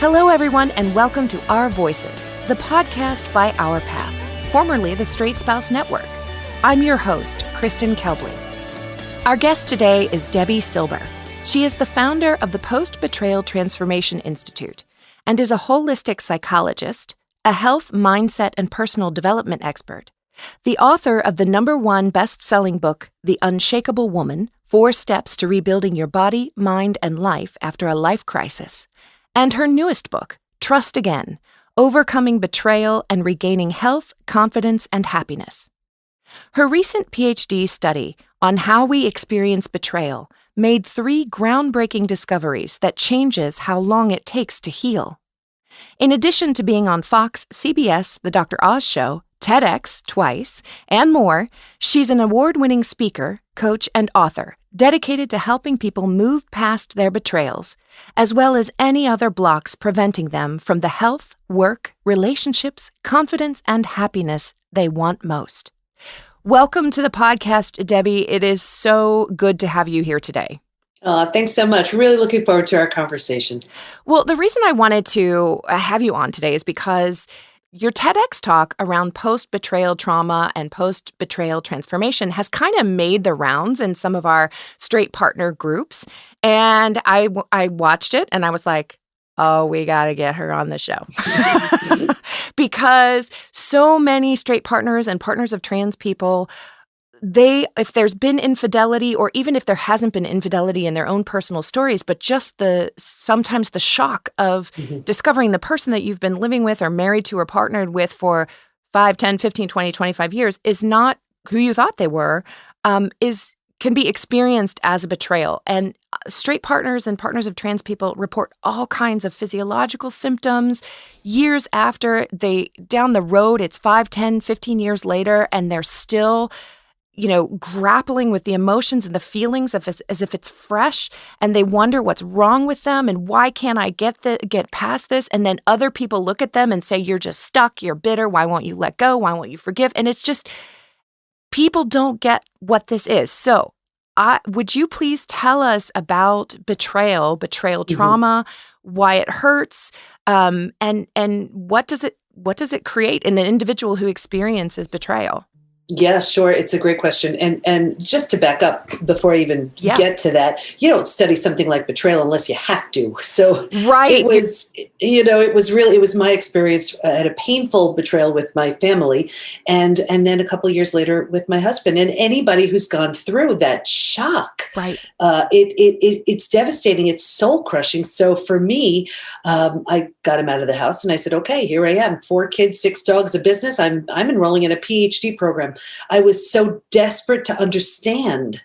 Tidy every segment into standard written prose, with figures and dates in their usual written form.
Hello, everyone, and welcome to Our Voices, the podcast by Our Path, formerly the Straight Spouse Network. I'm your host, Kristen Kelbley. Our guest today is Debi Silber. She is the founder of the Post Betrayal Transformation Institute and is a holistic psychologist, a health, mindset, and personal development expert, the author of the #1 best-selling book, The Unshakable Woman: 4 Steps to Rebuilding Your Body, Mind, and Life After a Life Crisis, and her newest book, Trust Again: Overcoming Betrayal and Regaining Health, Confidence, and Happiness. Her recent PhD study on how we experience betrayal made 3 groundbreaking discoveries that changes how long it takes to heal. In addition to being on Fox, CBS, The Dr. Oz Show, TEDx twice, and more, she's an award-winning speaker, coach, and author dedicated to helping people move past their betrayals, as well as any other blocks preventing them from the health, work, relationships, confidence, and happiness they want most. Welcome to the podcast, Debi. It is so good to have you here today. Thanks so much. Really looking forward to our conversation. Well, the reason I wanted to have you on today is because your TEDx talk around post-betrayal trauma and post-betrayal transformation has kind of made the rounds in some of our straight partner groups. And I watched it and I was like, oh, we got to get her on the show. Because so many straight partners and partners of trans people, if there's been infidelity, or even if there hasn't been infidelity in their own personal stories, but just sometimes the shock of discovering the person that you've been living with or married to or partnered with for 5, 10, 15, 20, 25 years is not who you thought they were, can be experienced as a betrayal. And straight partners and partners of trans people report all kinds of physiological symptoms years after. Down the road, it's 5, 10, 15 years later, and they're still grappling with the emotions and the feelings as if it's fresh, and they wonder what's wrong with them and why can't I get past this? And then other people look at them and say, you're just stuck, you're bitter, why won't you let go? Why won't you forgive? And it's just, people don't get what this is. So would you please tell us about betrayal trauma, why it hurts, and what does it create in the individual who experiences betrayal? Yeah, sure. It's a great question. And just to back up before I even get to that, you don't study something like betrayal unless you have to. So right. It was my experience. I had a painful betrayal with my family and then a couple of years later with my husband. And anybody who's gone through that shock, right. It's devastating. It's soul crushing. So for me, I got him out of the house and I said, okay, here I am, 4 kids, 6 dogs, a business. I'm enrolling in a PhD program. I was so desperate to understand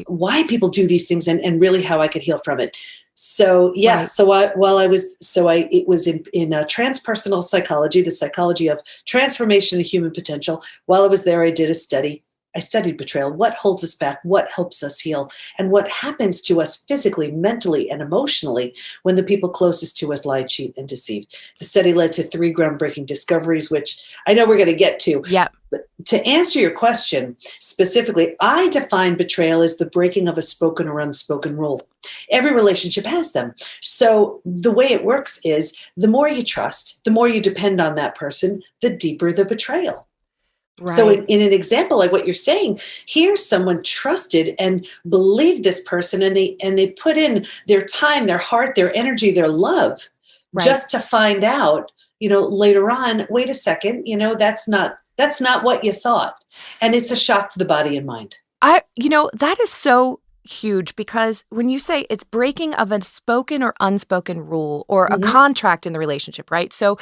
why people do these things and really how I could heal from it. So yeah, right. It was in transpersonal psychology, the psychology of transformation and human potential. While I was there, I did a study. I studied betrayal. What holds us back? What helps us heal? And what happens to us physically, mentally, and emotionally when the people closest to us lie, cheat, and deceive? The study led to 3 groundbreaking discoveries, which I know we're going to get to. Yeah. But to answer your question specifically, I define betrayal as the breaking of a spoken or unspoken rule. Every relationship has them. So the way it works is the more you trust, the more you depend on that person, the deeper the betrayal. Right. So in an example like what you're saying, here's someone trusted and believed this person, and they put in their time, their heart, their energy, their love, just to find out, later on, wait a second, that's not what you thought. And it's a shock to the body and mind. That is so huge, because when you say it's breaking of a spoken or unspoken rule or a contract in the relationship, right? So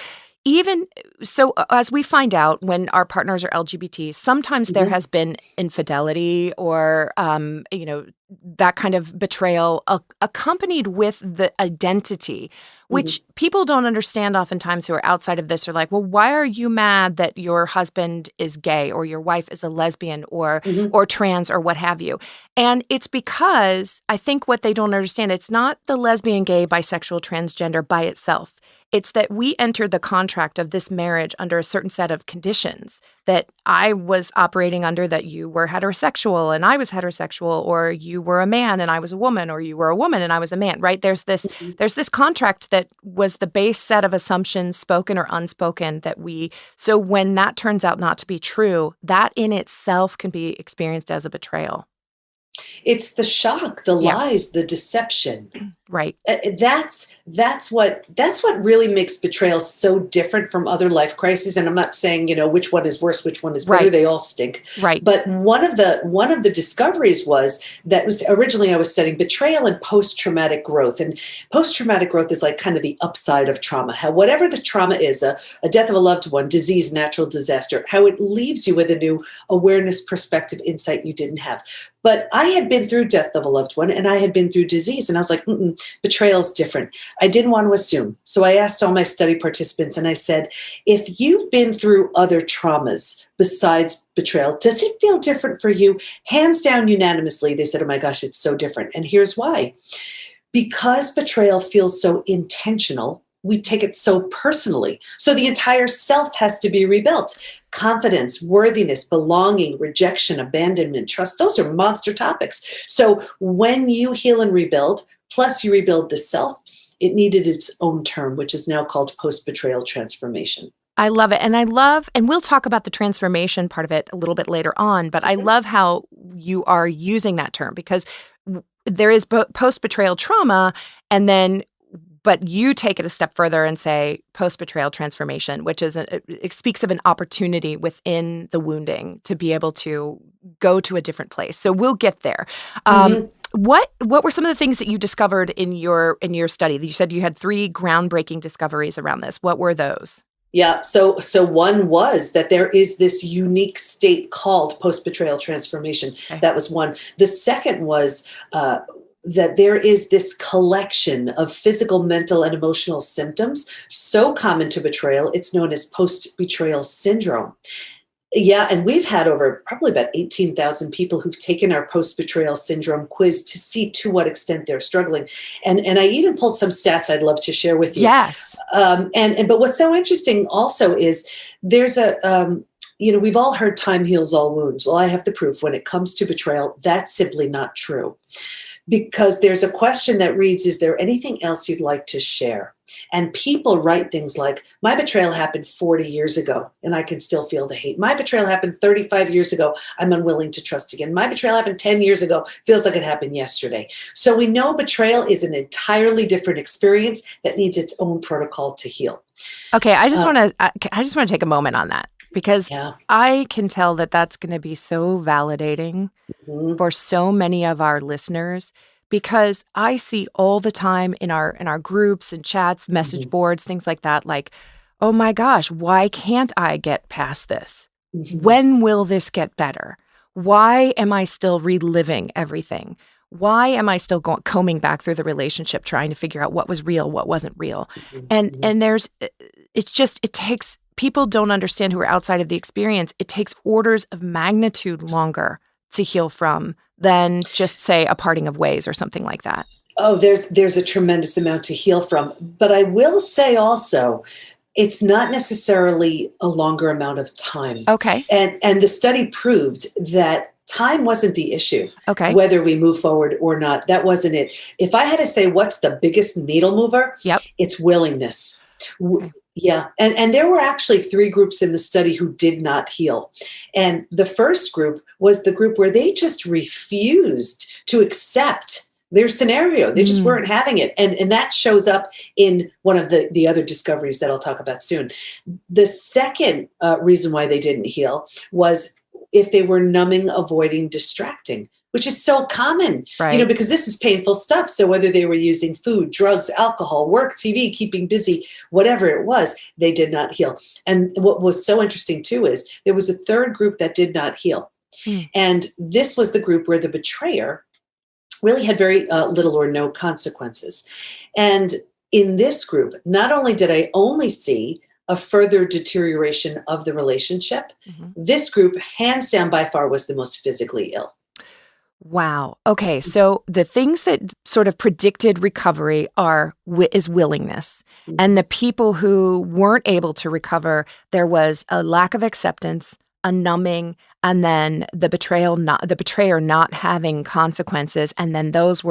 as we find out when our partners are LGBT, sometimes there has been infidelity or, that kind of betrayal accompanied with the identity, which people don't understand oftentimes who are outside of this are like, well, why are you mad that your husband is gay or your wife is a lesbian or trans or what have you? And it's because I think what they don't understand, it's not the lesbian, gay, bisexual, transgender by itself. It's that we entered the contract of this marriage under a certain set of conditions that I was operating under, that you were heterosexual and I was heterosexual, or you were a man and I was a woman, or you were a woman and I was a man, right? There's this contract that was the base set of assumptions, spoken or unspoken, so when that turns out not to be true, that in itself can be experienced as a betrayal. It's the shock, the Yeah. lies, the deception. Right. That's what really makes betrayal so different from other life crises. And I'm not saying, which one is worse, which one is better. Right. They all stink. Right. But one of the discoveries was originally I was studying betrayal and post-traumatic growth. And post-traumatic growth is like kind of the upside of trauma. How whatever the trauma is, a death of a loved one, disease, natural disaster, how it leaves you with a new awareness, perspective, insight you didn't have. But I had been through death of a loved one and I had been through disease. And I was like, betrayal's different. I didn't want to assume. So I asked all my study participants and I said, if you've been through other traumas besides betrayal, does it feel different for you? Hands down, unanimously, they said, oh my gosh, it's so different. And here's why. Because betrayal feels so intentional, we take it so personally. So the entire self has to be rebuilt. Confidence, worthiness, belonging, rejection, abandonment, trust, those are monster topics. So when you heal and rebuild, plus you rebuild the self, it needed its own term, which is now called post-betrayal transformation. I love it. And we'll talk about the transformation part of it a little bit later on, but I love how you are using that term, because there is post-betrayal trauma, but you take it a step further and say post-betrayal transformation, which is it speaks of an opportunity within the wounding to be able to go to a different place. So we'll get there. What were some of the things that you discovered in your study? You said you had 3 groundbreaking discoveries around this. What were those? Yeah. So one was that there is this unique state called post-betrayal transformation. Okay. That was one. The second was that there is this collection of physical, mental, and emotional symptoms so common to betrayal, it's known as post-betrayal syndrome. Yeah, and we've had over probably about 18,000 people who've taken our post-betrayal syndrome quiz to see to what extent they're struggling. And I even pulled some stats I'd love to share with you. Yes. But what's so interesting also is there's we've all heard time heals all wounds. Well, I have the proof. When it comes to betrayal, that's simply not true. Because there's a question that reads, is there anything else you'd like to share? And people write things like, my betrayal happened 40 years ago, and I can still feel the hate. My betrayal happened 35 years ago. I'm unwilling to trust again. My betrayal happened 10 years ago. Feels like it happened yesterday. So we know betrayal is an entirely different experience that needs its own protocol to heal. Okay, I just want to take a moment on that, because I can tell that that's going to be so validating for so many of our listeners, because I see all the time in our groups and chats, message boards, things like that, like, oh my gosh, why can't I get past this? When will this get better? Why am I still reliving everything? Why am I still combing back through the relationship, trying to figure out what was real, what wasn't real? And it takes, people don't understand who are outside of the experience. It takes orders of magnitude longer to heal from than just, say, a parting of ways or something like that. Oh, there's a tremendous amount to heal from. But I will say also, it's not necessarily a longer amount of time. Okay. And the study proved that time wasn't the issue. Okay. Whether we move forward or not, that wasn't it. If I had to say what's the biggest needle mover, it's willingness. Okay. Yeah. And there were actually 3 groups in the study who did not heal. And the first group was the group where they just refused to accept their scenario. They just weren't having it. And that shows up in one of the other discoveries that I'll talk about soon. The second reason why they didn't heal was if they were numbing, avoiding, distracting, which is so common, right, because this is painful stuff. So whether they were using food, drugs, alcohol, work, TV, keeping busy, whatever it was, they did not heal. And what was so interesting too is there was a third group that did not heal. And this was the group where the betrayer really had very little or no consequences. And in this group, not only did I only see a further deterioration of the relationship, this group, hands down by far, was the most physically ill. Wow. Okay. So the things that sort of predicted recovery is willingness. And the people who weren't able to recover, there was a lack of acceptance, a numbing, and then the betrayer not having consequences. And then those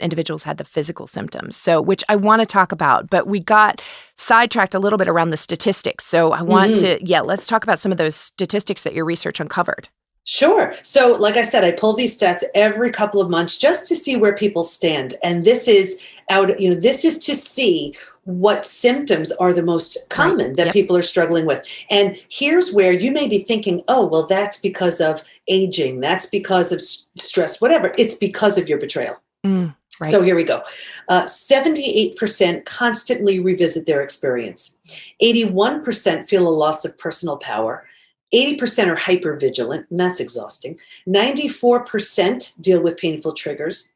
individuals had the physical symptoms. So, which I want to talk about, but we got sidetracked a little bit around the statistics. So I want let's talk about some of those statistics that your research uncovered. Sure. So, like I said, I pull these stats every couple of months just to see where people stand. And this is this is to see what symptoms are the most common that people are struggling with. And here's where you may be thinking, oh, well, that's because of aging. That's because of stress, whatever. It's because of your betrayal. Right. So here we go. 78% constantly revisit their experience. 81% feel a loss of personal power. 80% are hypervigilant, and that's exhausting. 94% deal with painful triggers.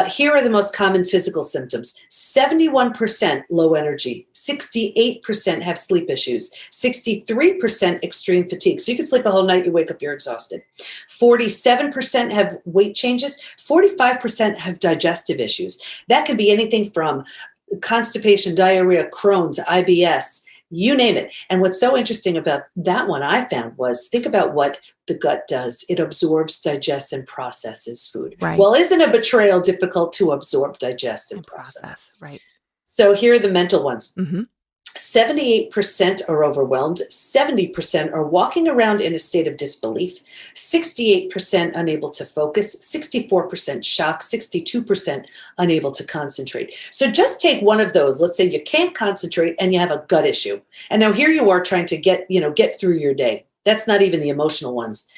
Here are the most common physical symptoms. 71% low energy. 68% have sleep issues. 63% extreme fatigue. So you can sleep a whole night, you wake up, you're exhausted. 47% have weight changes. 45% have digestive issues. That could be anything from constipation, diarrhea, Crohn's, IBS, you name it. And what's so interesting about that one I found was, think about what the gut does. It absorbs, digests, and processes food. Right. Well, isn't a betrayal difficult to absorb, digest, and process? Right. So here are the mental ones. 78% are overwhelmed. 70% are walking around in a state of disbelief. 68% unable to focus. 64% shocked. 62% unable to concentrate. So just take one of those. Let's say you can't concentrate and you have a gut issue. And now here you are trying to get through your day. That's not even the emotional ones.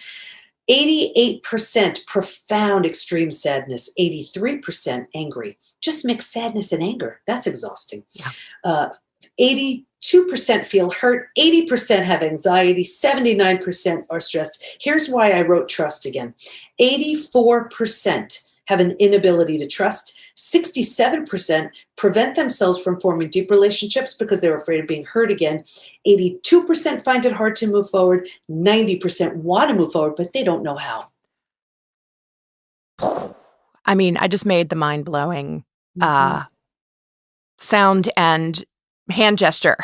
88% profound extreme sadness. 83% angry. Just mix sadness and anger. That's exhausting. Yeah. 82% feel hurt, 80% have anxiety, 79% are stressed. Here's why I wrote trust again. 84% have an inability to trust. 67% prevent themselves from forming deep relationships because they're afraid of being hurt again. 82% find it hard to move forward. 90% want to move forward, but they don't know how. I mean, I just made the mind-blowing sound and hand gesture.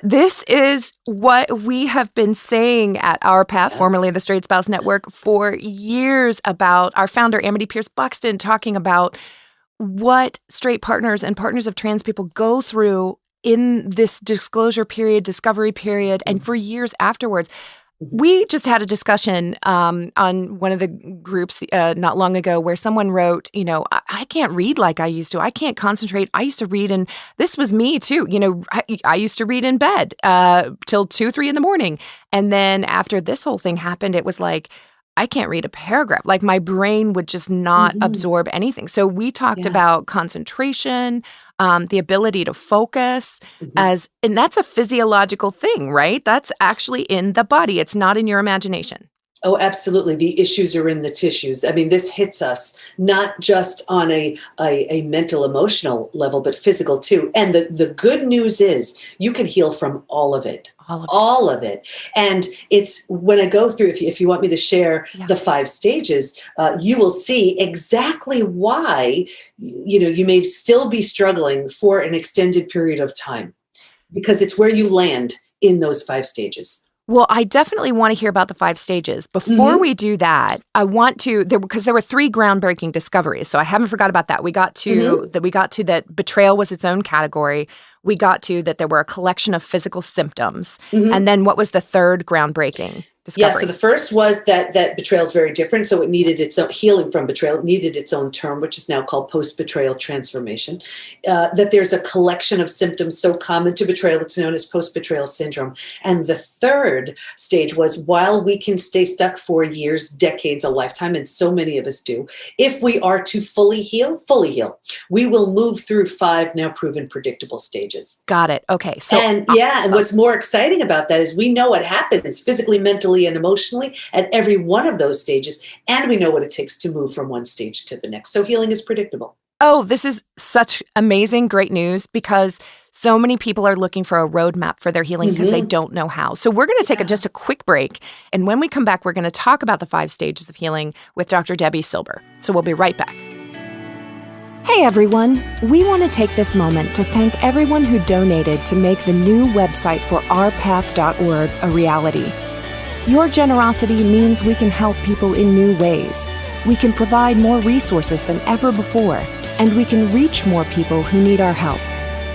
This is what we have been saying at Our Path, formerly the Straight Spouse Network, for years, about our founder, Amity Pierce-Buxton, talking about what straight partners and partners of trans people go through in this disclosure period, discovery period, and for years afterwards. We just had a discussion on one of the groups not long ago where someone wrote, I can't read like I used to. I can't concentrate. I used to read, and this was me too. I used to read in bed till 2, 3 in the morning. And then after this whole thing happened, it was like, I can't read a paragraph. Like my brain would just not absorb anything. So we talked about concentration, the ability to focus and that's a physiological thing, right? That's actually in the body. It's not in your imagination. Oh, absolutely. The issues are in the tissues. I mean, this hits us not just on a mental, emotional level, but physical too. And the good news is you can heal from all of it. All of it. And it's when I go through, if you want me to share the 5 stages, you will see exactly why, you may still be struggling for an extended period of time, because it's where you land in those 5 stages. Well, I definitely want to hear about the 5 stages. Before we do that, I want to, because there were 3 groundbreaking discoveries. So I haven't forgot about that. We got to that betrayal was its own category. We got to that there were a collection of physical symptoms. And then what was the 3rd groundbreaking discovery? Yeah, so the first was that betrayal is very different. So it needed its own healing from betrayal. It needed its own term, which is now called Post Betrayal Transformation. That there's a collection of symptoms so common to betrayal, it's known as Post Betrayal Syndrome. And the 3rd stage was, while we can stay stuck for years, decades, a lifetime, and so many of us do, if we are to fully heal, we will move through 5 now proven predictable stages. Got it. Okay. So and what's more exciting about that is we know what happens physically, mentally, and emotionally at every one of those stages, and we know what it takes to move from one stage to the next. So healing is predictable. Oh, this is such amazing, great news, because So many people are looking for a roadmap for their healing because they don't know how. So we're going to take just a quick break. And when we come back, we're going to talk about the 5 stages of healing with Dr. Debi Silber. So we'll be right back. Hey everyone, we want to take this moment to thank everyone who donated to make the new website for ourpath.org a reality. Your generosity means we can help people in new ways. We can provide more resources than ever before, and we can reach more people who need our help.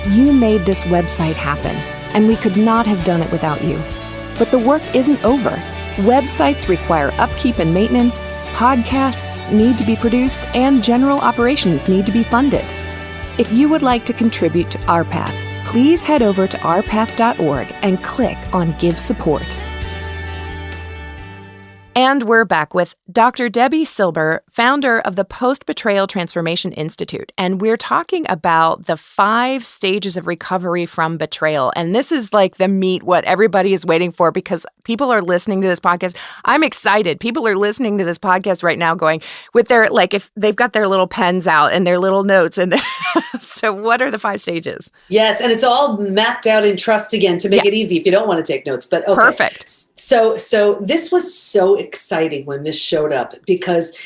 You made this website happen, and we could not have done it without you. But the work isn't over. Websites require upkeep and maintenance, podcasts need to be produced, and general operations need to be funded. If you would like to contribute to Our Path, please head over to ourpath.org and click on Give Support. And we're back with Dr. Debi Silber, founder of the Post Betrayal Transformation Institute. And we're talking about the 5 stages of recovery from betrayal. And this is like the meat, what everybody is waiting for, because people are listening to this podcast. I'm excited. People are listening to this podcast right now going with their, like, if they've got their little pens out and their little notes. And so what are the 5 stages? Yes. And it's all mapped out in trust again to make it easy if you don't want to take notes. But okay. Perfect. So this was so exciting when this showed up, because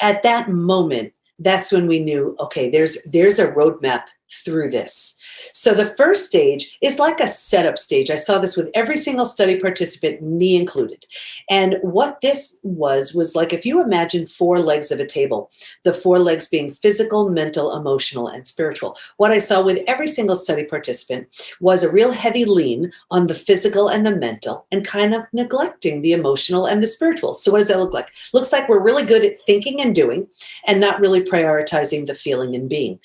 at that moment, that's when we knew, okay, there's a roadmap through this. So the first stage is like a setup stage. I saw this with every single study participant, me included. And what this was like, if you imagine 4 legs of a table, the 4 legs being physical, mental, emotional, and spiritual. What I saw with every single study participant was a real heavy lean on the physical and the mental, and kind of neglecting the emotional and the spiritual. So what does that look like? Looks like we're really good at thinking and doing, and not really prioritizing the feeling and being.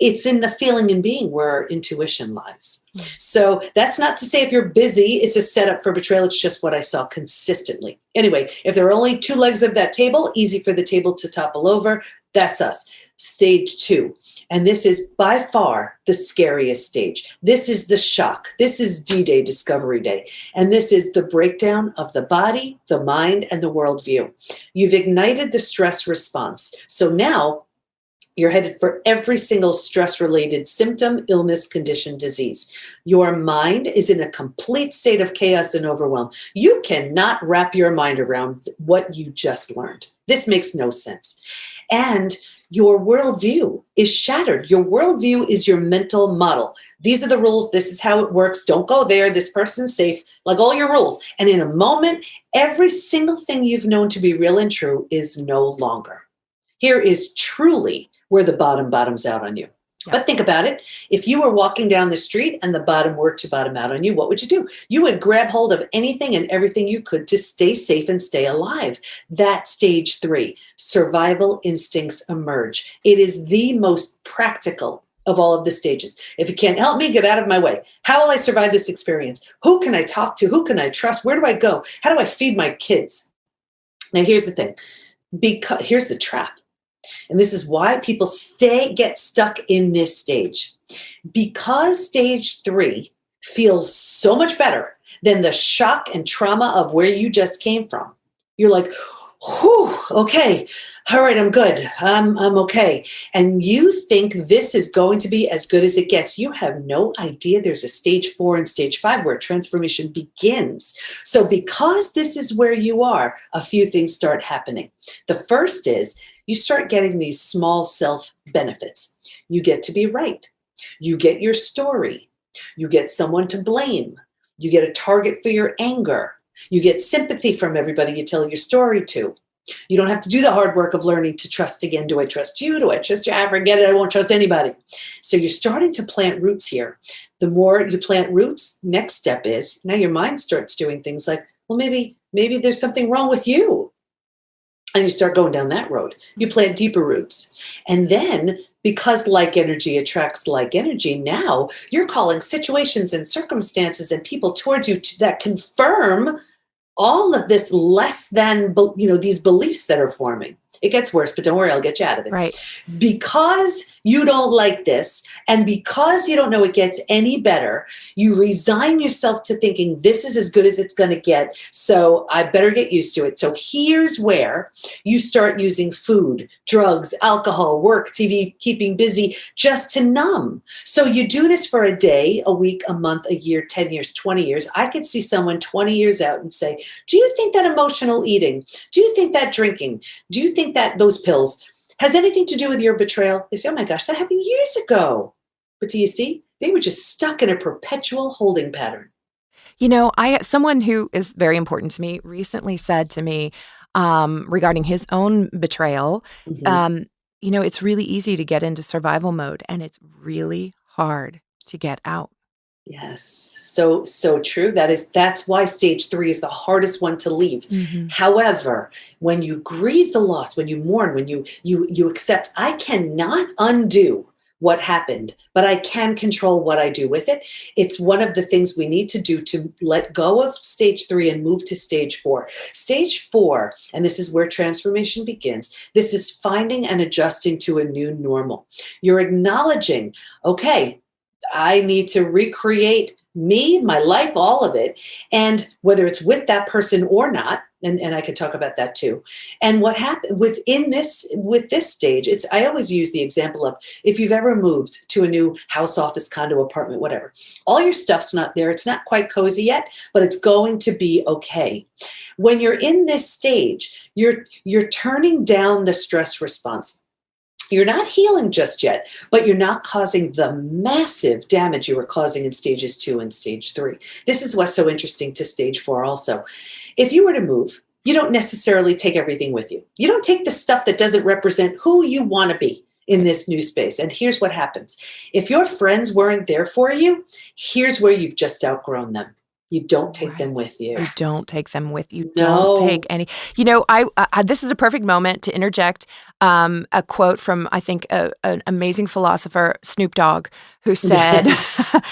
It's in the feeling and being where our intuition lies. So that's not to say if you're busy, it's a setup for betrayal. It's just what I saw consistently. Anyway, if there are only 2 legs of that table, easy for the table to topple over. That's us. Stage 2. And this is by far the scariest stage. This is the shock. This is D-Day, Discovery Day. And this is the breakdown of the body, the mind, and the worldview. You've ignited the stress response. So now you're headed for every single stress-related symptom, illness, condition, disease. Your mind is in a complete state of chaos and overwhelm. You cannot wrap your mind around what you just learned. This makes no sense. And your worldview is shattered. Your worldview is your mental model. These are the rules. This is how it works. Don't go there. This person's safe. Like all your rules. And in a moment, every single thing you've known to be real and true is no longer. Here is truly where the bottoms out on you. Yeah. But think about it. If you were walking down the street and the bottom were to bottom out on you, what would you do? You would grab hold of anything and everything you could to stay safe and stay alive. That's stage 3. Survival instincts emerge. It is the most practical of all of the stages. If you can't help me, get out of my way. How will I survive this experience? Who can I talk to? Who can I trust? Where do I go? How do I feed my kids? Now, here's the thing. Here's the trap. And this is why people get stuck in this stage. Because stage 3 feels so much better than the shock and trauma of where you just came from. You're like, whew, okay, all right, I'm good. I'm okay. And you think this is going to be as good as it gets. You have no idea there's a stage 4 and stage 5 where transformation begins. So because this is where you are, a few things start happening. The first is you start getting these small self benefits. You get to be right. You get your story. You get someone to blame. You get a target for your anger. You get sympathy from everybody you tell your story to. You don't have to do the hard work of learning to trust again. Do I trust you? Do I trust you? I forget it. I won't trust anybody. So you're starting to plant roots here. The more you plant roots, next step is now your mind starts doing things like, well, maybe there's something wrong with you. And you start going down that road. You plant deeper roots. And then because like energy attracts like energy, now you're calling situations and circumstances and people towards you that confirm all of this less than, these beliefs that are forming. It gets worse, but don't worry, I'll get you out of it. Right. Because you don't like this, and because you don't know it gets any better, you resign yourself to thinking this is as good as it's going to get, so I better get used to it. So here's where you start using food, drugs, alcohol, work, TV, keeping busy, just to numb. So you do this for a day, a week, a month, a year, 10 years, 20 years. I could see someone 20 years out and say, do you think that emotional eating, do you think that drinking, do you think that those pills has anything to do with your betrayal? They say, oh my gosh, that happened years ago. But do you see? They were just stuck in a perpetual holding pattern. Someone who is very important to me recently said to me regarding his own betrayal, it's really easy to get into survival mode, and it's really hard to get out. Yes. So true. That's why stage 3 is the hardest one to leave. However, when you grieve the loss, when you mourn, when you accept, I cannot undo what happened, but I can control what I do with it. It's one of the things we need to do to let go of stage 3 and move to stage 4. Stage 4, and this is where transformation begins. This is finding and adjusting to a new normal. You're acknowledging, okay, I need to recreate me, my life, all of it. And whether it's with that person or not, and I could talk about that too. And what happened with this stage, I always use the example of if you've ever moved to a new house, office, condo, apartment, whatever, all your stuff's not there. It's not quite cozy yet, but it's going to be okay. When you're in this stage, you're turning down the stress response. You're not healing just yet, but you're not causing the massive damage you were causing in stages 2 and stage 3. This is what's so interesting to stage 4 also. If you were to move, you don't necessarily take everything with you. You don't take the stuff that doesn't represent who you want to be in this new space. And here's what happens. If your friends weren't there for you, here's where you've just outgrown them. You don't take them with you. You don't take them with you. No. Don't take any. This is a perfect moment to interject a quote from, I think, an amazing philosopher, Snoop Dogg, who said,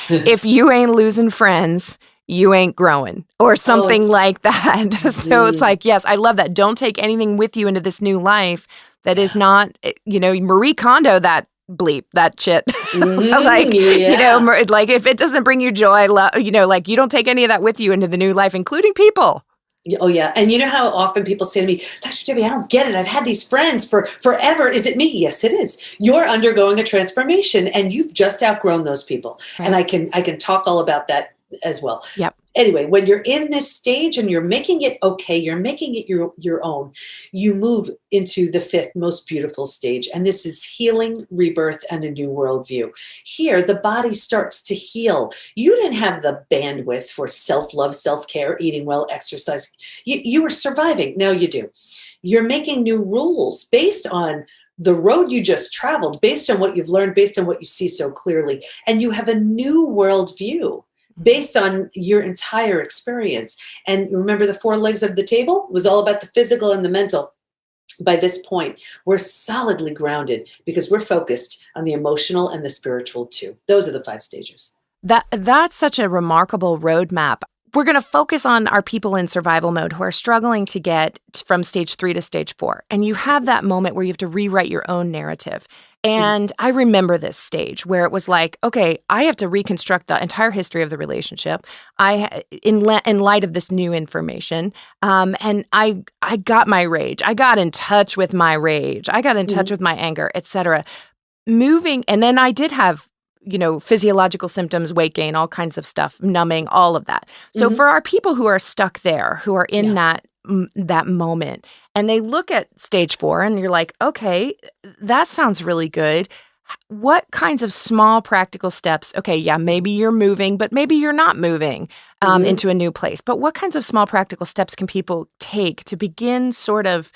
if you ain't losing friends, you ain't growing, or something like that. So it's like, yes, I love that. Don't take anything with you into this new life that is not, Marie Kondo, that bleep, that shit. Like if it doesn't bring you joy, you don't take any of that with you into the new life, including people. Oh, yeah. And you know how often people say to me, Dr. Debbie, I don't get it. I've had these friends for forever. Is it me? Yes, it is. You're undergoing a transformation and you've just outgrown those people. Right. And I can talk all about that as well. Yep. Anyway, when you're in this stage and you're making it okay, you're making it your own, you move into the 5th most beautiful stage. And this is healing, rebirth, and a new worldview. Here, the body starts to heal. You didn't have the bandwidth for self-love, self-care, eating well, exercise. You were surviving. Now you do. You're making new rules based on the road you just traveled, based on what you've learned, based on what you see so clearly. And you have a new worldview based on your entire experience. And remember, the 4 legs of the table was all about the physical and the mental. By this point, we're solidly grounded because we're focused on the emotional and the spiritual too. Those are the 5 stages. That's such a remarkable roadmap. We're going to focus on our people in survival mode who are struggling to get from stage 3 to stage 4. And you have that moment where you have to rewrite your own narrative. And I remember this stage where it was like, okay, I have to reconstruct the entire history of the relationship. In light of this new information, and I got my rage. I got in touch with my rage. I got in touch with my anger, etc. Moving, and then I did have physiological symptoms, weight gain, all kinds of stuff, numbing, all of that. So for our people who are stuck there, who are in that moment, and they look at stage 4 and you're like, okay, that sounds really good. What kinds of small practical steps? Okay, yeah, maybe you're moving, but maybe you're not moving into a new place. But what kinds of small practical steps can people take to begin sort of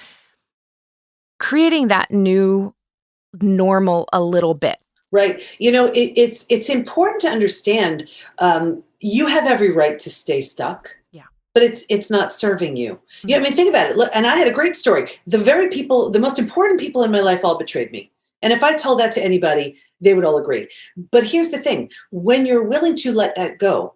creating that new normal a little bit? Right. It's important to understand you have every right to stay stuck. Yeah. But it's not serving you. Mm-hmm. Yeah, I mean, think about it. Look, and I had a great story. The most important people in my life all betrayed me. And if I told that to anybody, they would all agree. But here's the thing. When you're willing to let that go,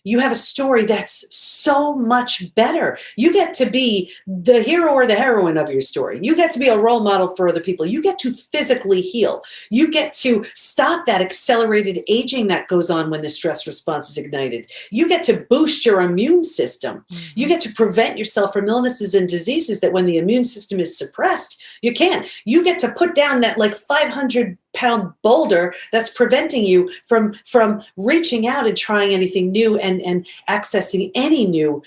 you have a story that's so much better. You get to be the hero or the heroine of your story. You get to be a role model for other people. You get to physically heal. You get to stop that accelerated aging that goes on when the stress response is ignited. You get to boost your immune system. You get to prevent yourself from illnesses and diseases that when the immune system is suppressed, you can't. You get to put down that like 500-pound boulder that's preventing you from reaching out and trying anything new and accessing any new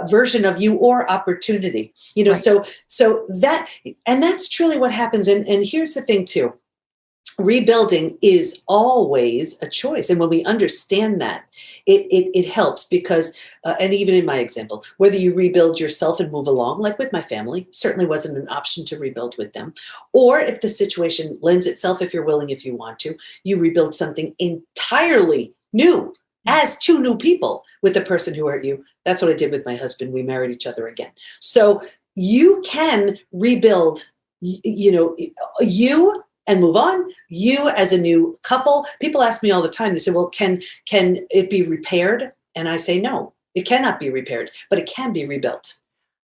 version of you or opportunity. Right. So that's truly what happens. And here's the thing too. Rebuilding is always a choice. And when we understand that, it helps because, and even in my example, whether you rebuild yourself and move along, like with my family, certainly wasn't an option to rebuild with them. Or if the situation lends itself, if you're willing, if you want to, you rebuild something entirely new as two new people with the person who hurt you. That's what I did with my husband. We married each other again. So you can rebuild, you and move on, you as a new couple. People ask me all the time, they say, well, can it be repaired? And I say, no, it cannot be repaired, but it can be rebuilt.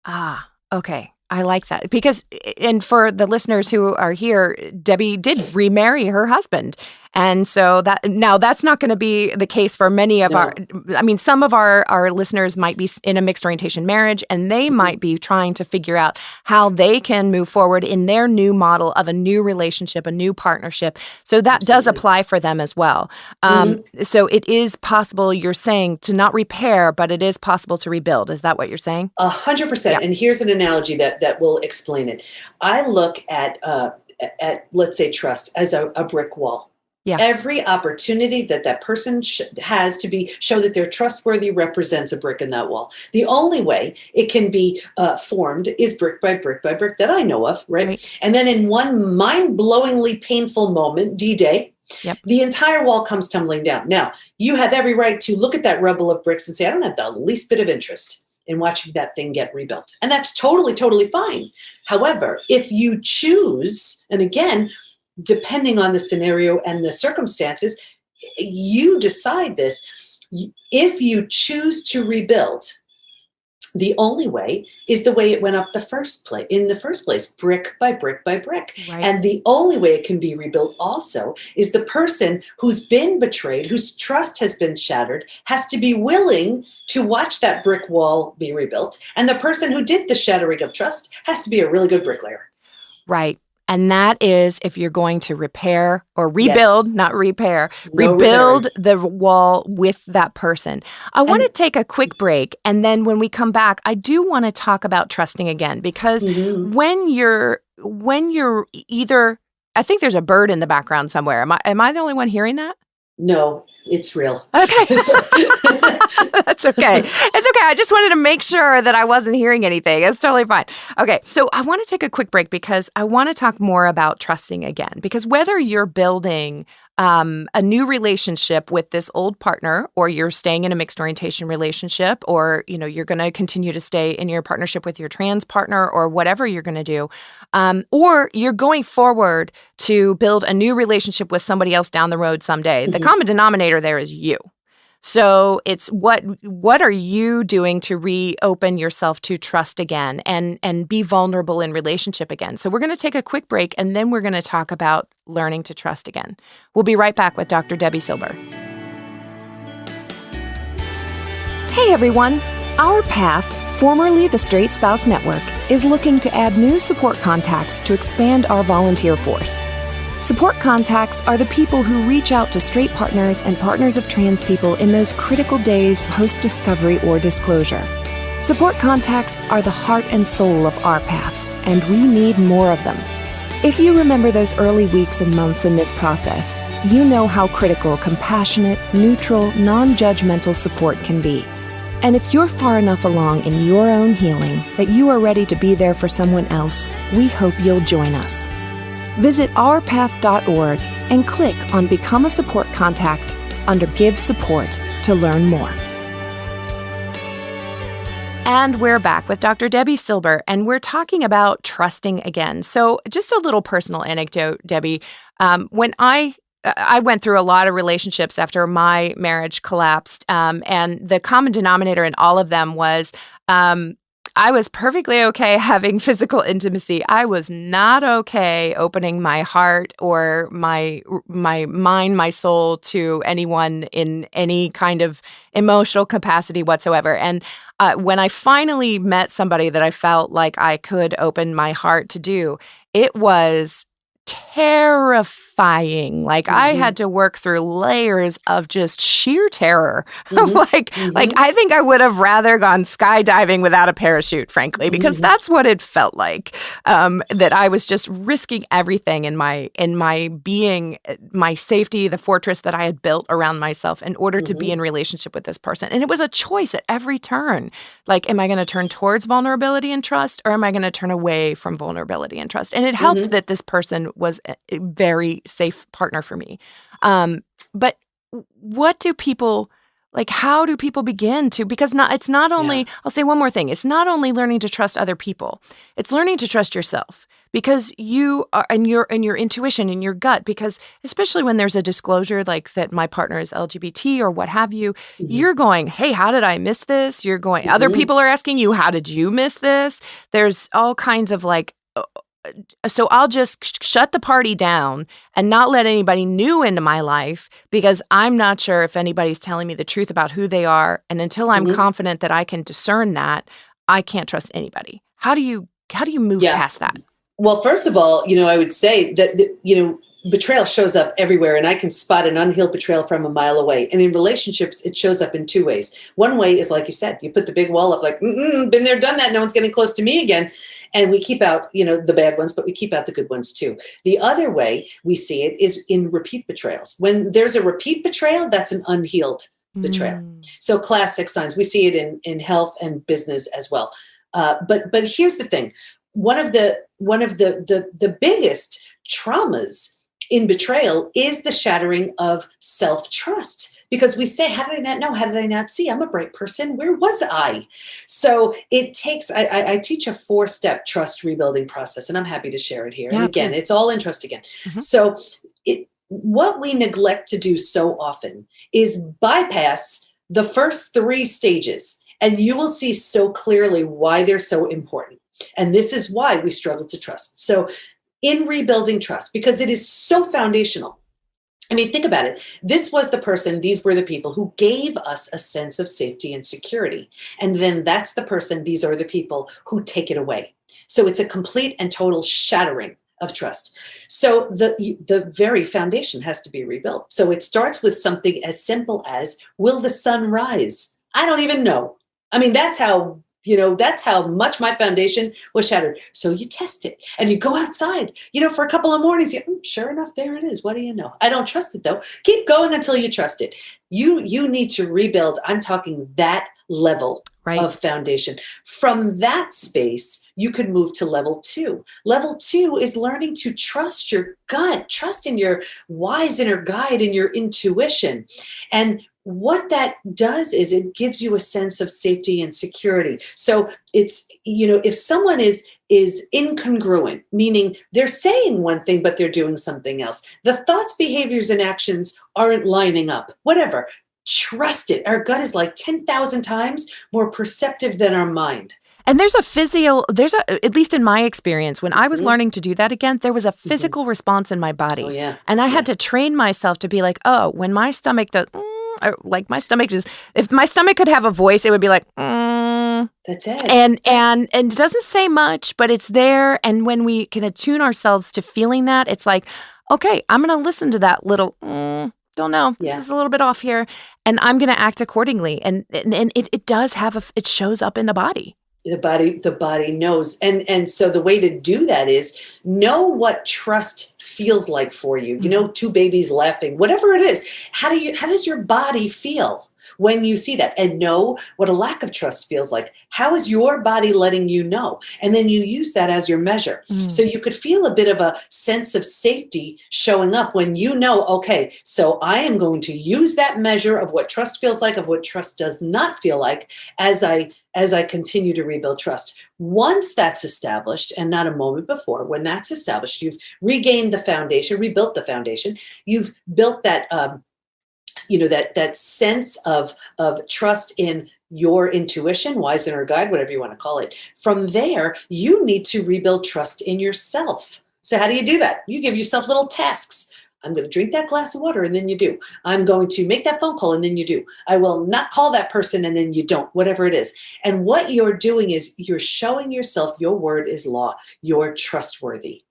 Ah, okay. I like that because, and for the listeners who are here, Debi did remarry her husband. And so that's not going to be the case for many of some of our listeners might be in a mixed orientation marriage and they might be trying to figure out how they can move forward in their new model of a new relationship, a new partnership. So that does apply for them as well. So it is possible, you're saying, to not repair, but it is possible to rebuild. Is that what you're saying? 100%. Yeah. And here's an analogy that will explain it. I look at let's say, trust as a brick wall. Yeah. Every opportunity that person has to show that they're trustworthy represents a brick in that wall. The only way it can be formed is brick by brick by brick that I know of, right? And then in one mind-blowingly painful moment, D-Day, the entire wall comes tumbling down. Now, you have every right to look at that rubble of bricks and say, I don't have the least bit of interest in watching that thing get rebuilt. And that's totally, totally fine. However, if you choose, and again, depending on the scenario and the circumstances, you decide this. If you choose to rebuild, the only way is the way it went up in the first place, brick by brick by brick. Right. And the only way it can be rebuilt also is the person who's been betrayed, whose trust has been shattered, has to be willing to watch that brick wall be rebuilt. And the person who did the shattering of trust has to be a really good bricklayer. Right. And that is if you're going to repair or rebuild, not repair, rebuild the wall with that person. I want to take a quick break. And then when we come back, I do want to talk about trusting again, because when you're either, I think there's a bird in the background somewhere. Am I the only one hearing that? No, it's real. Okay. That's okay. It's okay. I just wanted to make sure that I wasn't hearing anything. It's totally fine. Okay. So I want to take a quick break because I want to talk more about trusting again, because whether you're building a new relationship with this old partner, or you're staying in a mixed orientation relationship, or, you're going to continue to stay in your partnership with your trans partner, or whatever you're going to do, or you're going forward to build a new relationship with somebody else down the road someday, the common denominator there is you. So it's what are you doing to reopen yourself to trust again and be vulnerable in relationship again? So we're going to take a quick break, and then we're going to talk about learning to trust again. We'll be right back with Dr. Debi Silber. Hey everyone, Our Path, formerly the Straight Spouse Network, is looking to add new support contacts to expand our volunteer force. Support contacts are the people who reach out to straight partners and partners of trans people in those critical days post-discovery or disclosure. Support contacts are the heart and soul of Our Path, and we need more of them. If you remember those early weeks and months in this process, you know how critical compassionate, neutral, non-judgmental support can be. And if you're far enough along in your own healing that you are ready to be there for someone else, we hope you'll join us. Visit ourpath.org and click on Become a Support Contact under Give Support to learn more. And we're back with Dr. Debi Silber, and we're talking about trusting again. So just a little personal anecdote, Debi. When I I went through a lot of relationships after my marriage collapsed. And the common denominator in all of them was I was perfectly okay having physical intimacy. I was not okay opening my heart or my mind, my soul to anyone in any kind of emotional capacity whatsoever. And when I finally met somebody that I felt like I could open my heart to do, it was terrifying. Like I had to work through layers of just sheer terror. Like I think I would have rather gone skydiving without a parachute, frankly, because that's what it felt like. That I was just risking everything in my being, my safety, the fortress that I had built around myself in order to be in relationship with this person. And it was a choice at every turn. Like, am I going to turn towards vulnerability and trust, or am I going to turn away from vulnerability and trust? And it helped that this person was a very safe partner for me. But what do people, like, how do people begin to, because it's not only, I'll say one more thing. It's not only learning to trust other people, it's learning to trust yourself, because you are, and your intuition and your gut, because especially when there's a disclosure like that my partner is LGBT or what have you, you're going, hey, how did I miss this? You're going, other people are asking you, how did you miss this? There's all kinds of like, so I'll just shut the party down and not let anybody new into my life, because I'm not sure if anybody's telling me the truth about who they are. And until I'm confident that I can discern that, I can't trust anybody. How do you move past that? Well, first of all, I would say that, betrayal shows up everywhere, and I can spot an unhealed betrayal from a mile away. And in relationships, it shows up in two ways. One way is, like you said, you put the big wall up, like, been there, done that. No one's getting close to me again. And we keep out, the bad ones, but we keep out the good ones too. The other way we see it is in repeat betrayals. When there's a repeat betrayal, that's an unhealed betrayal. So classic signs, we see it in health and business as well. But here's the thing. One of the biggest traumas in betrayal is the shattering of self-trust, because we say, how did I not know? How did I not see? I'm a bright person. Where was I? So it takes, I teach a 4-step trust rebuilding process, and I'm happy to share it here. And again, it's all in trust again. So what we neglect to do so often is bypass the first 3 stages, and you will see so clearly why they're so important. And this is why we struggle to trust. So in rebuilding trust, because it is so foundational. I mean, think about it. This was the person, these were the people who gave us a sense of safety and security. And then that's the person, these are the people who take it away. So it's a complete and total shattering of trust. So the very foundation has to be rebuilt. So it starts with something as simple as, will the sun rise? I don't even know. I mean, that's how much my foundation was shattered. So you test it and you go outside, for a couple of mornings, sure enough, there it is. What do you know? I don't trust it though. Keep going until you trust it. You need to rebuild. I'm talking that level of foundation. From that space, you could move to level 2. Level 2 is learning to trust your gut, trust in your wise inner guide and your intuition. And what that does is it gives you a sense of safety and security. So it's, if someone is incongruent, meaning they're saying one thing, but they're doing something else, the thoughts, behaviors, and actions aren't lining up, whatever, trust it. Our gut is like 10,000 times more perceptive than our mind. And at least in my experience, when I was learning to do that again, there was a physical response in my body. Oh, yeah. And I had to train myself to be like, oh, when my stomach does, like my stomach just, if my stomach could have a voice, it would be like, That's it. And it doesn't say much, but it's there. And when we can attune ourselves to feeling that, it's like, okay, I'm going to listen to that little, don't know, this is a little bit off here. And I'm going to act accordingly. And it does have it shows up in the body. The body knows. And so the way to do that is know what trust feels like for you. 2 babies laughing, whatever it is. How does your body feel when you see that, and know what a lack of trust feels like. How is your body letting you know? And then you use that as your measure. So you could feel a bit of a sense of safety showing up when you know, okay, so I am going to use that measure of what trust feels like, of what trust does not feel like, as I continue to rebuild trust. Once that's established, and not a moment before, when that's established, you've regained the foundation, rebuilt the foundation, you've built that that sense of trust in your intuition, wise inner guide, whatever you want to call it. From there, you need to rebuild trust in yourself. So how do you do that? You give yourself little tasks. I'm going to drink that glass of water, and then you do. I'm going to make that phone call, and then you do. I will not call that person, and then you don't, whatever it is. And what you're doing is you're showing yourself your word is law. You're trustworthy.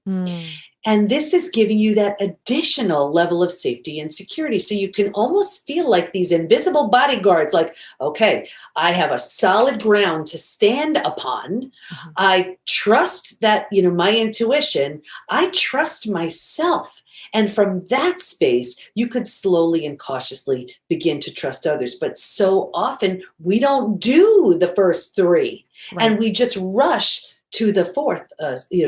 And this is giving you that additional level of safety and security. So you can almost feel like these invisible bodyguards, like, okay, I have a solid ground to stand upon. I trust that, my intuition. I trust myself. And from that space, you could slowly and cautiously begin to trust others. But so often we don't do the first three, and we just rush to the fourth,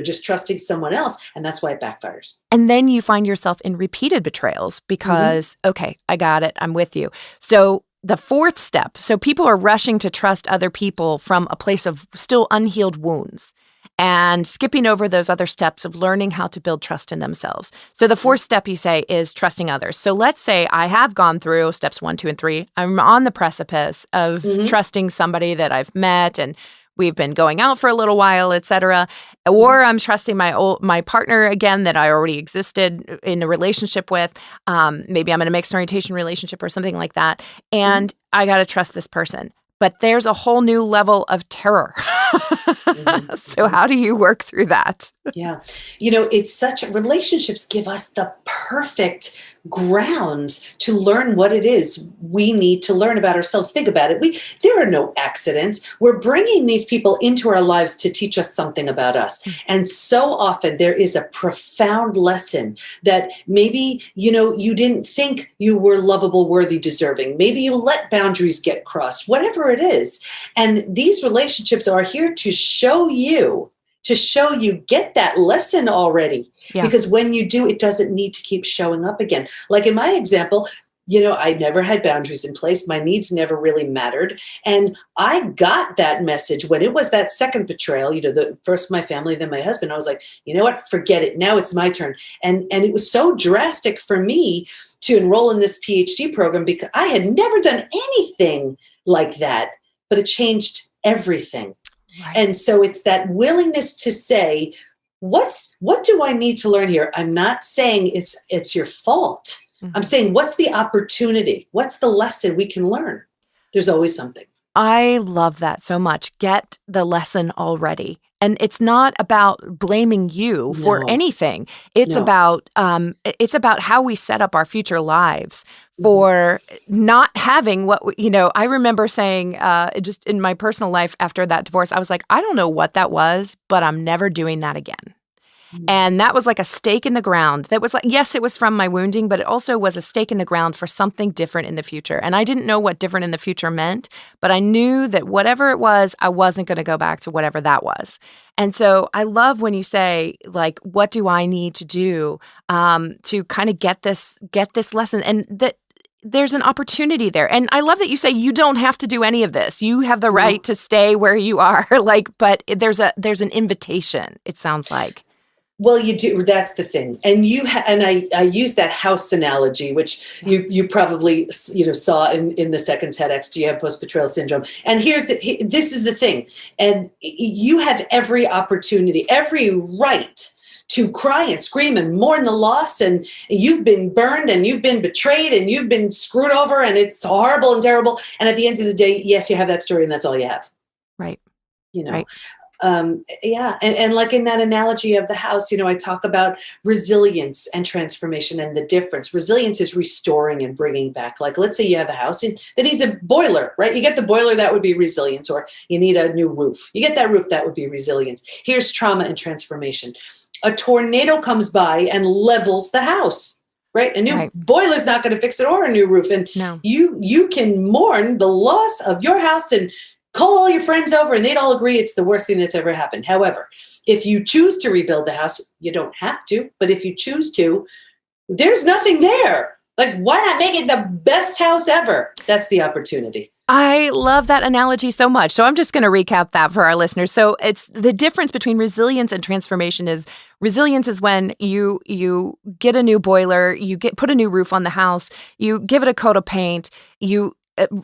just trusting someone else. And that's why it backfires. And then you find yourself in repeated betrayals because, okay, I got it. I'm with you. So the fourth step, so people are rushing to trust other people from a place of still unhealed wounds and skipping over those other steps of learning how to build trust in themselves. So the fourth step, you say, is trusting others. So let's say I have gone through steps 1, 2, and 3. I'm on the precipice of trusting somebody that I've met, and we've been going out for a little while, et cetera. Or I'm trusting my partner again that I already existed in a relationship with. Maybe I'm in a mixed orientation relationship or something like that. And I got to trust this person. But there's a whole new level of terror. So how do you work through that? Yeah. It's relationships give us the perfect grounds to learn what it is we need to learn about ourselves. Think about it. There are no accidents. We're bringing these people into our lives to teach us something about us. And so often there is a profound lesson that maybe, you didn't think you were lovable, worthy, deserving. Maybe you let boundaries get crossed, whatever it is. And these relationships are here to show you, get that lesson already. Yeah. Because when you do, it doesn't need to keep showing up again. Like in my example, I never had boundaries in place. My needs never really mattered. And I got that message when it was that second betrayal, the first my family, then my husband. I was like, you know what, forget it. Now it's my turn. And it was so drastic for me to enroll in this PhD program because I had never done anything like that, but it changed everything. Right. And so it's that willingness to say, what do I need to learn here? I'm not saying it's your fault. I'm saying, what's the opportunity? What's the lesson we can learn? There's always something. I love that so much. Get the lesson already. And it's not about blaming you for anything. It's about how we set up our future lives for not having what, I remember saying just in my personal life after that divorce, I was like, I don't know what that was, but I'm never doing that again. And that was like a stake in the ground. That was like, yes, it was from my wounding, but it also was a stake in the ground for something different in the future. And I didn't know what different in the future meant, but I knew that whatever it was, I wasn't going to go back to whatever that was. And so I love when you say, like, what do I need to do to kind of get this lesson? And that there's an opportunity there. And I love that you say you don't have to do any of this. You have the right to stay where you are. But there's an invitation, it sounds like. Well, you do. That's the thing. And I use that house analogy, which you probably saw in the second TEDx. Do you have post betrayal syndrome? And this is the thing. And you have every opportunity, every right to cry and scream and mourn the loss. And you've been burned and you've been betrayed and you've been screwed over and it's horrible and terrible. And at the end of the day, yes, you have that story and that's all you have. Right. Right. And like in that analogy of the house, I talk about resilience and transformation and the difference. Resilience is restoring and bringing back. Like, let's say you have a house that needs a boiler, right? You get the boiler, that would be resilience, or you need a new roof. You get that roof, that would be resilience. Here's trauma and transformation. A tornado comes by and levels the house. right? A new boiler's not going to fix it, or a new roof. And you can mourn the loss of your house and call all your friends over and they'd all agree it's the worst thing that's ever happened. However, if you choose to rebuild the house, you don't have to, but if you choose to, there's nothing there. Like, why not make it the best house ever? That's the opportunity. I love that analogy so much. So I'm just going to recap that for our listeners. So it's the difference between resilience and transformation is resilience is when you get a new boiler, put a new roof on the house, you give it a coat of paint,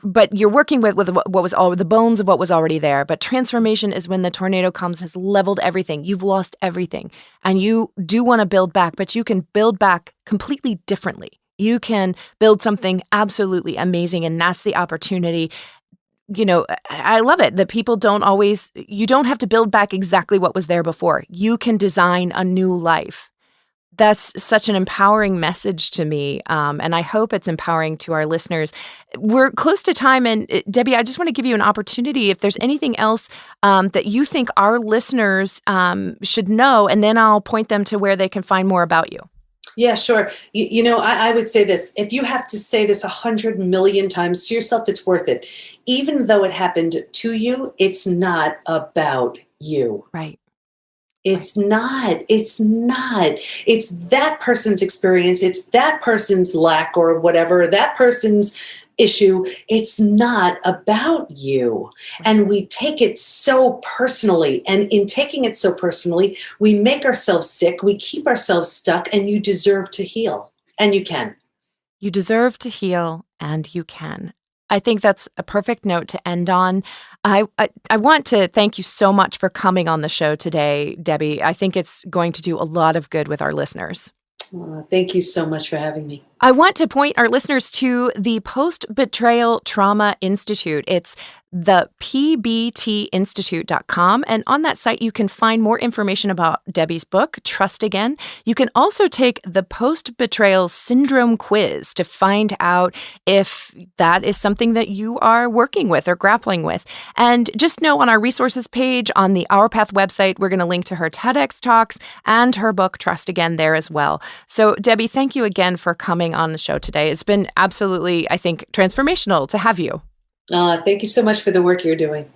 but you're working with what was all the bones of what was already there. But transformation is when the tornado comes, has leveled everything. You've lost everything, and you do want to build back, but you can build back completely differently. You can build something absolutely amazing, and that's the opportunity. You know, I love it that people you don't have to build back exactly what was there before. You can design a new life. That's such an empowering message to me, and I hope it's empowering to our listeners. We're close to time, and Debi, I just want to give you an opportunity if there's anything else that you think our listeners should know, and then I'll point them to where they can find more about you. Yeah, sure. I would say this. If you have to say this 100 million times to yourself, it's worth it. Even though it happened to you, it's not about you. Right. It's not. It's that person's experience. It's that person's lack or whatever, that person's issue. It's not about you. And we take it so personally. And in taking it so personally, we make ourselves sick. We keep ourselves stuck, and you deserve to heal. And you can. You deserve to heal, and you can. I think that's a perfect note to end on. I want to thank you so much for coming on the show today, Debi. I think it's going to do a lot of good with our listeners. Thank you so much for having me. I want to point our listeners to the Post Betrayal Trauma Institute. It's the pbtinstitute.com. And on that site, you can find more information about Debi's book, Trust Again. You can also take the Post Betrayal Syndrome quiz to find out if that is something that you are working with or grappling with. And just know on our resources page on the Our Path website, we're going to link to her TEDx talks and her book, Trust Again, there as well. So Debi, thank you again for coming on the show today. It's been absolutely, I think, transformational to have you. Thank you so much for the work you're doing.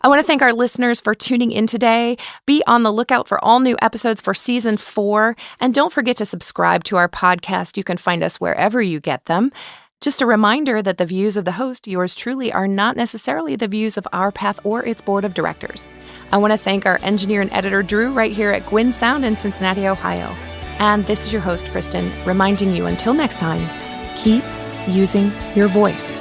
I want to thank our listeners for tuning in today. Be on the lookout for all new episodes for season 4. And don't forget to subscribe to our podcast. You can find us wherever you get them. Just a reminder that the views of the host, yours truly, are not necessarily the views of Our Path or its board of directors. I want to thank our engineer and editor, Drew, right here at Gwyn Sound in Cincinnati, Ohio. And this is your host, Kristen, reminding you until next time, keep using your voice.